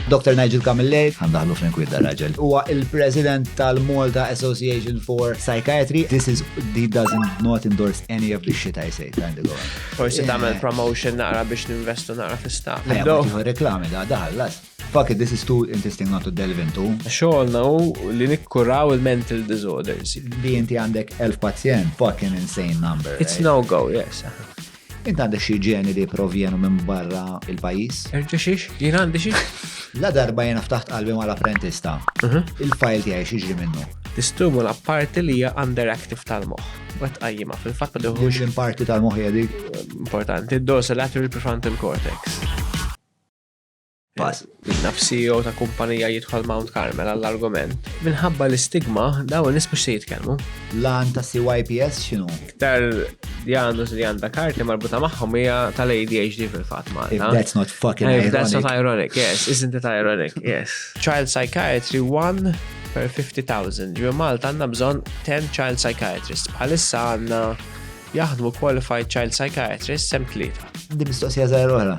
Dr. Nigel Camilleri, għandaħlu fl-inkwid raġel, huwa il-President tal-Malta Association for Psychiatry. He doesn't not endorse any of the shit I say. Forsi tagħmel promotion naqra biex ninvestu naqra fl-istat. Ħajja reklami daħallas. Fuck it, this is too interesting not to delve into. Xogħolna hu li nikkuraw il-mental disorders. Li inti għandek 1000 pazjent, fucking insane number. It's no go, yes. Inti għandek xi ġeni li provjenu minn barra il-pajjiż? Erġa' xiex? Jien għandi xi? La darba jiena ftaħt qalbi mal-apprentista. Il-file tiegħi xiġri minnu. Tistumu l-parti li hija underactive tal-moħħ. Wet qajjima fil-fatt ma Mhux l-parti tal-moħħ dik. Importanti, dorsolateral prefrontal cortex. Pass. Il-nafsiju ta' kumpanija jidħol Monte Carmeli għall-argument. Minħabba l-istigma, daw n-nies mhux se jitkellmu. Lan ta' CYPS x'inhu? Iktar diagnosi li għandha karti marbuta magħhom hija tal-ADHD fil-fatt Malta. If that's not fucking ironic. If that's not ironic, yes. Isn't it ironic? Yes. Child psychiatry 1 per 50,000. Ġu Malta għandna bżonn 10 child psychiatrists. Bħalissa għandna jaħdmu qualified child psychiatrists sem 3. Di mistoqsija żgħira oħra.